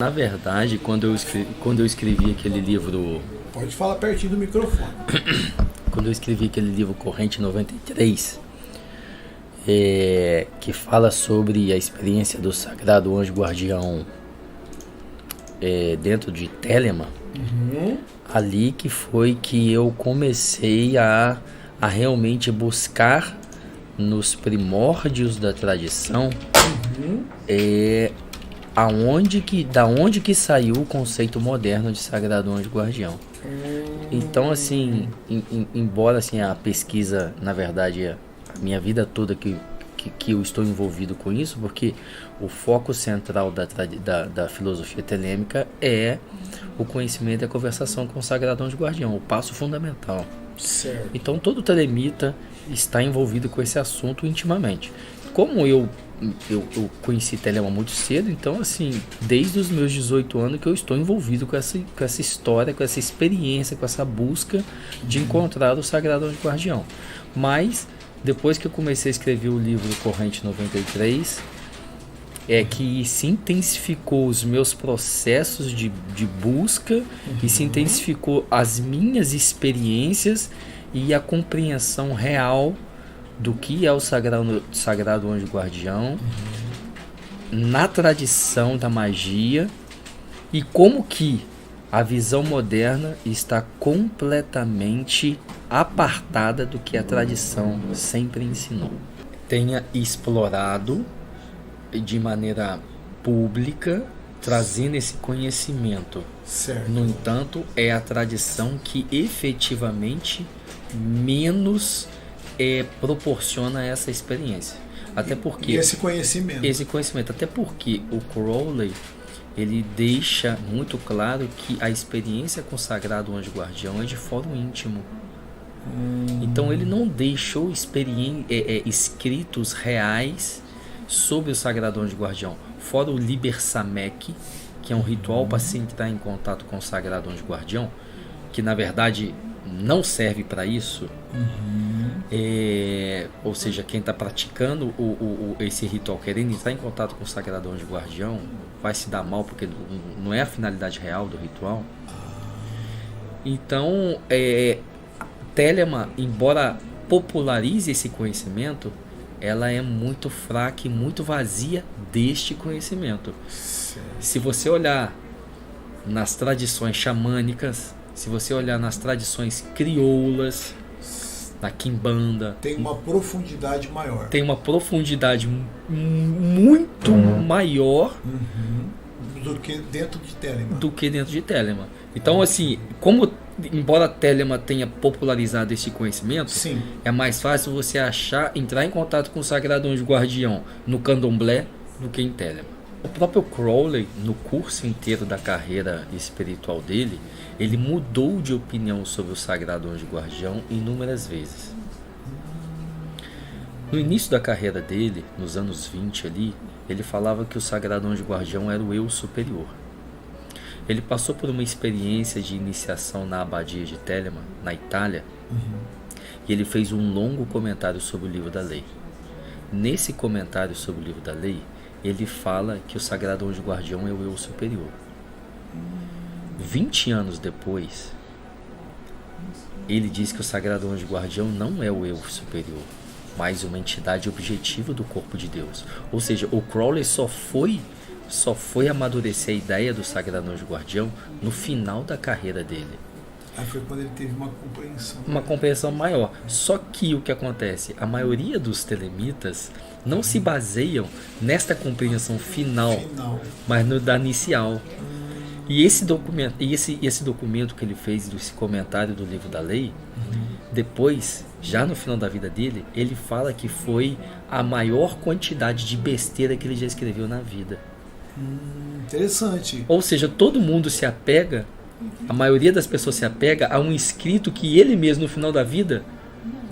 Na verdade, quando eu escrevi aquele livro, Pode falar pertinho do microfone. quando eu escrevi aquele livro Corrente 93, que fala sobre a experiência do Sagrado Anjo Guardião dentro de Telema, ali que foi que eu comecei a realmente buscar nos primórdios da tradição da onde que saiu o conceito moderno de Sagrado Anjo Guardião. Então, assim, embora assim, a pesquisa, na verdade, a minha vida toda que eu estou envolvido com isso, porque o foco central da filosofia telêmica é o conhecimento e a conversação com o Sagrado Anjo Guardião, o passo fundamental. Certo. Então, todo telemita está envolvido com esse assunto intimamente. Como eu conheci Telema muito cedo, então assim, desde os meus 18 anos que eu estou envolvido com essa história, com essa experiência, com essa busca de encontrar o Sagrado Anjo Guardião. Mas, depois que eu comecei a escrever o livro Corrente 93, que se intensificou os meus processos de busca e se intensificou as minhas experiências e a compreensão real do que é o Sagrado Anjo Guardião na tradição da magia e como que a visão moderna está completamente apartada do que a tradição sempre ensinou. Tenha explorado de maneira pública, trazendo esse conhecimento. Certo. No entanto, é a tradição que efetivamente menos proporciona essa experiência. Até porque E esse conhecimento. até porque o Crowley, ele deixa muito claro que a experiência com o Sagrado Anjo Guardião é de fórum íntimo. Então ele não deixou escritos reais sobre o Sagrado Anjo Guardião, fora o Liber Samek, que é um ritual para se entrar em contato com o Sagrado Anjo Guardião, que na verdade não serve para isso. Ou seja, quem está praticando esse ritual, querendo entrar em contato com o Sagrado Anjo Guardião, vai se dar mal, porque não é a finalidade real do ritual. Então, Telema, embora popularize esse conhecimento, ela é muito fraca e muito vazia deste conhecimento. Se você olhar nas tradições xamânicas, se você olhar nas tradições crioulas, na Quimbanda, Tem uma profundidade maior. tem uma profundidade muito maior Do que dentro de Telema. do que dentro de Telema. Então, assim, embora Telema tenha popularizado esse conhecimento, Sim. é mais fácil você entrar em contato com o Sagrado Anjo Guardião no Candomblé do que em Telema. O próprio Crowley, no curso inteiro da carreira espiritual dele, ele mudou de opinião sobre o Sagrado Anjo Guardião inúmeras vezes. No início da carreira dele, nos anos 20 ali, ele falava que o Sagrado Anjo Guardião era o eu superior. Ele passou por uma experiência de iniciação na abadia de Telema, na Itália, e ele fez um longo comentário sobre o livro da lei. Nesse comentário sobre o livro da lei, ele fala que o Sagrado Anjo Guardião é o eu superior. 20 anos depois, ele diz que o Sagrado Anjo Guardião não é o eu superior, mas uma entidade objetiva do corpo de Deus. Ou seja, o Crowley só foi amadurecer a ideia do Sagrado Anjo Guardião no final da carreira dele. Aí foi quando ele teve uma compreensão. Uma compreensão maior. Só que o que acontece? A maioria dos telemitas não se baseiam nesta compreensão final, mas no da inicial. E esse documento que ele fez, desse comentário do livro da lei, depois, já no final da vida dele, ele fala que foi a maior quantidade de besteira que ele já escreveu na vida. Interessante. Ou seja, todo mundo se apega, a maioria das pessoas se apega a um escrito que ele mesmo no final da vida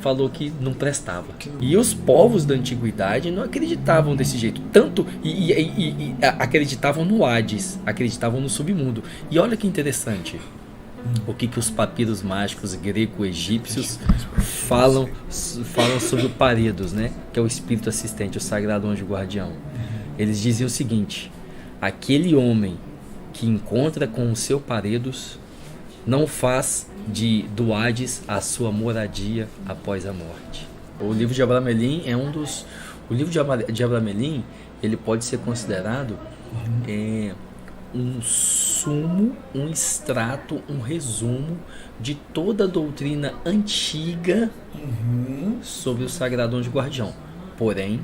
falou que não prestava. E os povos da antiguidade não acreditavam desse jeito. Tanto e acreditavam no Hades, acreditavam no submundo. E olha que interessante. O que os papiros mágicos greco-egípcios falam sobre o Paredos, né? Que é o espírito assistente, o Sagrado Anjo Guardião. Eles diziam o seguinte: aquele homem que encontra com o seu paredos, não faz do Hades a sua moradia após a morte. O livro de Abramelin é o livro de Abramelin, ele pode ser considerado um sumo, um extrato, um resumo de toda a doutrina antiga sobre o Sagrado Anjo Guardião. Porém,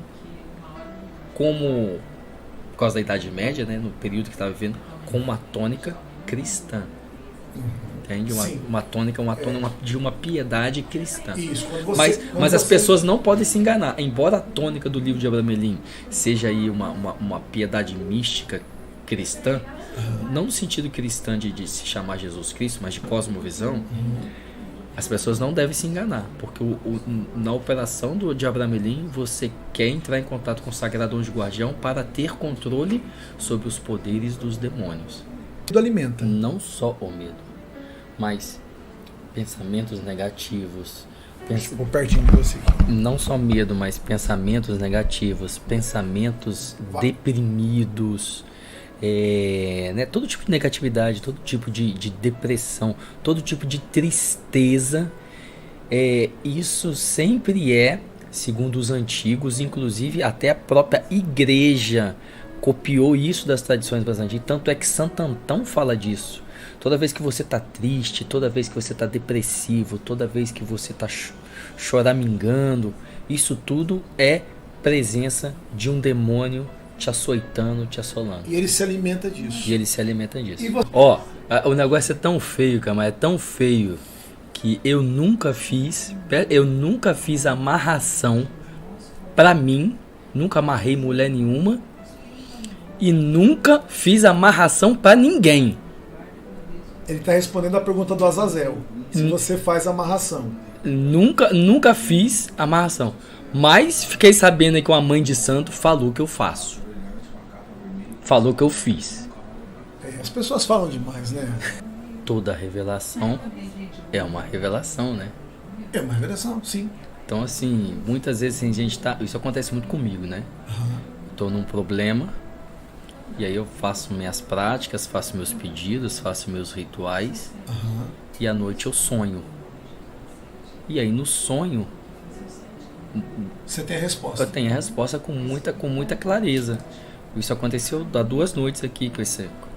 por causa da Idade Média, né, no período que estava vivendo, com uma tônica cristã. Entende? Uma tônica de uma piedade cristã. Isso, mas as pessoas não podem se enganar. Embora a tônica do livro de Abramelin seja aí uma piedade mística cristã, não no sentido cristã de se chamar Jesus Cristo, mas de cosmovisão, as pessoas não devem se enganar, porque na operação de Abramelin você quer entrar em contato com o Sagrado Anjo Guardião para ter controle sobre os poderes dos demônios. Tudo alimenta. Não só o medo, mas pensamentos negativos. Vou pertinho de você aqui. Não só medo, mas pensamentos negativos, pensamentos deprimidos, né, todo tipo de negatividade, todo tipo de depressão, todo tipo de tristeza. Isso sempre segundo os antigos, inclusive até a própria igreja copiou isso das tradições mais antigas. Tanto é que Santo Antão fala disso. Toda vez que você está triste, toda vez que você está depressivo, toda vez que você está choramingando, isso tudo é presença de um demônio te açoitando, te assolando. E ele se alimenta disso. Ó, o negócio é tão feio, cara, mas é tão feio que eu nunca fiz amarração pra mim, nunca amarrei mulher nenhuma e nunca fiz amarração pra ninguém. Ele está respondendo a pergunta do Azazel. Se você faz amarração. Nunca fiz amarração. Mas fiquei sabendo aí que uma mãe de santo falou que eu faço. Falou que eu fiz. As pessoas falam demais, né? Toda revelação é uma revelação, né? É uma revelação, sim. Então, assim, muitas vezes a gente tá... Isso acontece muito comigo, né? Estou num problema. E aí eu faço minhas práticas, faço meus pedidos, faço meus rituais. E à noite eu sonho. E aí no sonho... Você tem a resposta. Eu tenho a resposta com muita clareza. Isso aconteceu há 2 noites aqui, com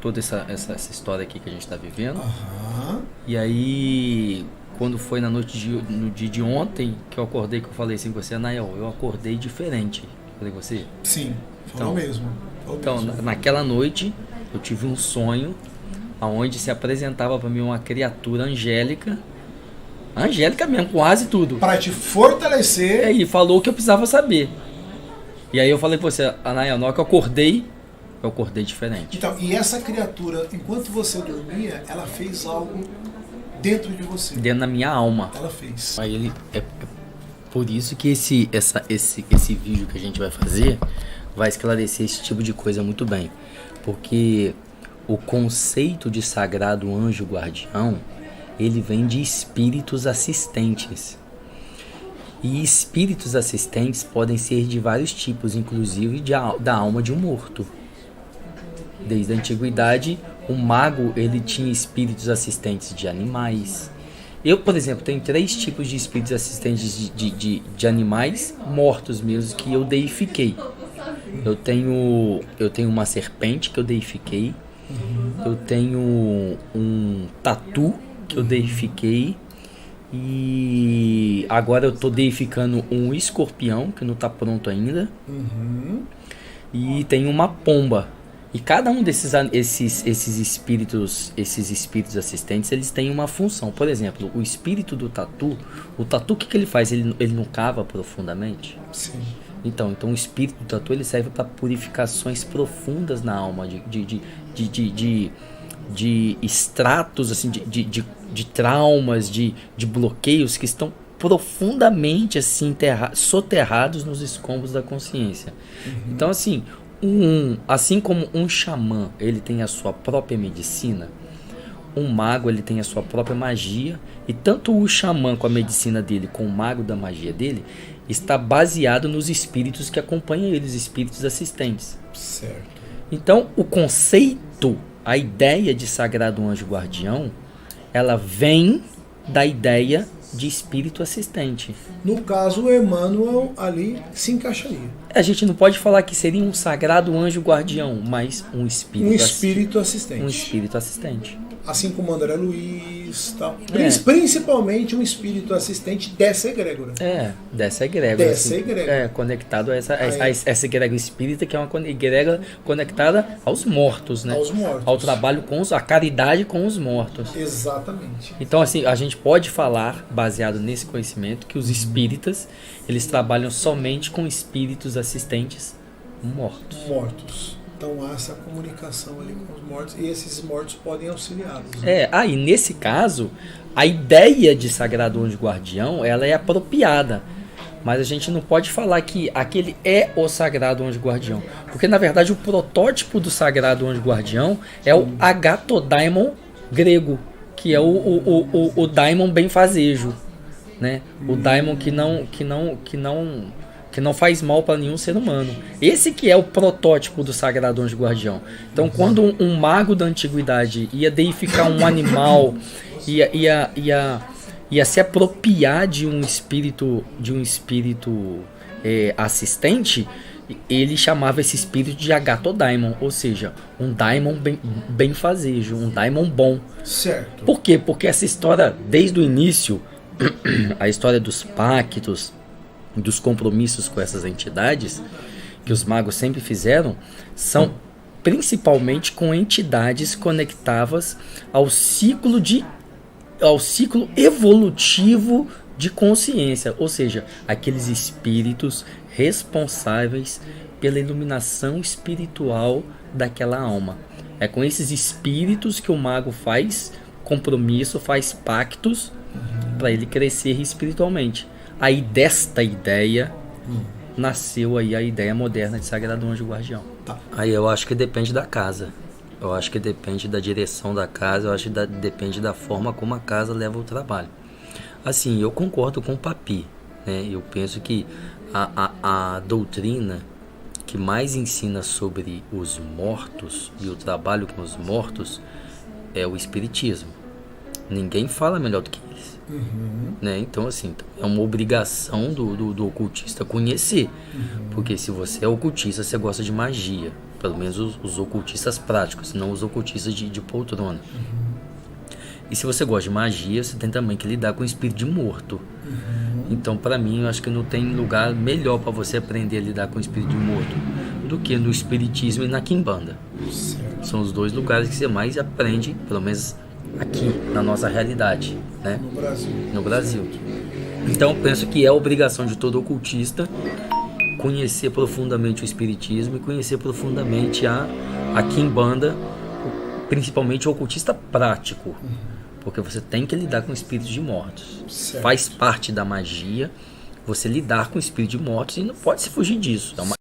toda essa história aqui que a gente está vivendo. E aí, quando foi no dia de ontem, que eu acordei, que eu falei assim com você, Anael, eu acordei diferente. Falei com você? Sim, falou mesmo. Então, naquela noite, eu tive um sonho onde se apresentava para mim uma criatura angélica mesmo, quase tudo. Para te fortalecer. E falou o que eu precisava saber. E aí eu falei pra você, Anael, na hora que eu acordei diferente. Então, e essa criatura, enquanto você dormia, ela fez algo dentro de você. Dentro da minha alma. Ela fez. Aí é por isso que esse vídeo que a gente vai fazer vai esclarecer esse tipo de coisa muito bem. Porque o conceito de sagrado anjo guardião, ele vem de espíritos assistentes. E espíritos assistentes podem ser de vários tipos, inclusive da alma de um morto. Desde a antiguidade, o mago ele tinha espíritos assistentes de animais. Eu, por exemplo, tenho 3 tipos de espíritos assistentes de animais mortos mesmo que eu deifiquei. Eu tenho uma serpente que eu deifiquei. Eu tenho um tatu que eu deifiquei. E agora eu tô deificando um escorpião, que não tá pronto ainda. E tem uma pomba. E cada um esses espíritos assistentes, eles têm uma função. Por exemplo, o espírito do tatu, o que ele faz? Ele não cava profundamente? Sim. Então o espírito do tatu, ele serve para purificações profundas na alma, de estratos, assim, de traumas, de bloqueios que estão profundamente assim soterrados nos escombros da consciência. Então, assim, assim como um xamã ele tem a sua própria medicina, um mago ele tem a sua própria magia, e tanto o xamã com a medicina dele, com o mago da magia dele, está baseado nos espíritos que acompanham ele, os espíritos assistentes. Certo. Então, o conceito a ideia de sagrado anjo guardião, ela vem da ideia de espírito assistente. No caso, o Emmanuel ali se encaixaria. A gente não pode falar que seria um sagrado anjo guardião, mas um espírito, Um espírito assistente. Um espírito assistente. Assim como André Luiz, tal. Principalmente um espírito assistente dessa egrégora. Dessa egrégora. Dessa egrégora. Conectado a essa egrégora espírita, que é uma egrégora conectada aos mortos, né? Aos mortos. Ao trabalho a caridade com os mortos. Exatamente. Então, assim, a gente pode falar, baseado nesse conhecimento, que os espíritas, eles trabalham somente com espíritos assistentes mortos. Então há essa comunicação ali com os mortos e esses mortos podem auxiliá-los. E nesse caso, a ideia de sagrado anjo guardião, ela é apropriada. Mas a gente não pode falar que aquele é o sagrado anjo guardião. Porque, na verdade, o protótipo do sagrado anjo guardião é o Agatodaimon grego, que é o daimon benfazejo, né? O daimon que não faz mal para nenhum ser humano. Esse que é o protótipo do sagrado anjo guardião. Então, quando um mago da antiguidade ia deificar um animal, ia se apropriar de um espírito assistente, ele chamava esse espírito de Agatodaimon, ou seja, um daimon benfazejo, um daimon bom. Certo. Por quê? Porque essa história, desde o início, a história dos pactos, dos compromissos com essas entidades, que os magos sempre fizeram, são principalmente com entidades conectadas ao ciclo evolutivo de consciência, ou seja, aqueles espíritos responsáveis pela iluminação espiritual daquela alma. É com esses espíritos que o mago faz compromisso, faz pactos para ele crescer espiritualmente. Aí desta ideia nasceu aí a ideia moderna de sagrado anjo guardião. Tá. Aí eu acho que depende da casa. Eu acho que depende da direção da casa, eu acho que depende da forma como a casa leva o trabalho. Assim, eu concordo com o Papi, né? Eu penso que a doutrina que mais ensina sobre os mortos e o trabalho com os mortos é o espiritismo. Ninguém fala melhor do que eles. Né? Então, assim, é uma obrigação do ocultista conhecer. Porque se você é ocultista, você gosta de magia. Pelo menos os ocultistas práticos, não os ocultistas de poltrona. E se você gosta de magia, você tem também que lidar com o espírito de morto. Então, para mim, eu acho que não tem lugar melhor para você aprender a lidar com o espírito de morto do que no espiritismo e na quimbanda. Certo. São os dois lugares que você mais aprende, pelo menos aqui na nossa realidade, né? No Brasil. Então, eu penso que é a obrigação de todo ocultista conhecer profundamente o espiritismo e conhecer profundamente a quimbanda, principalmente o ocultista prático, porque você tem que lidar com espíritos de mortos. Certo. Faz parte da magia você lidar com espíritos de mortos e não pode se fugir disso. É uma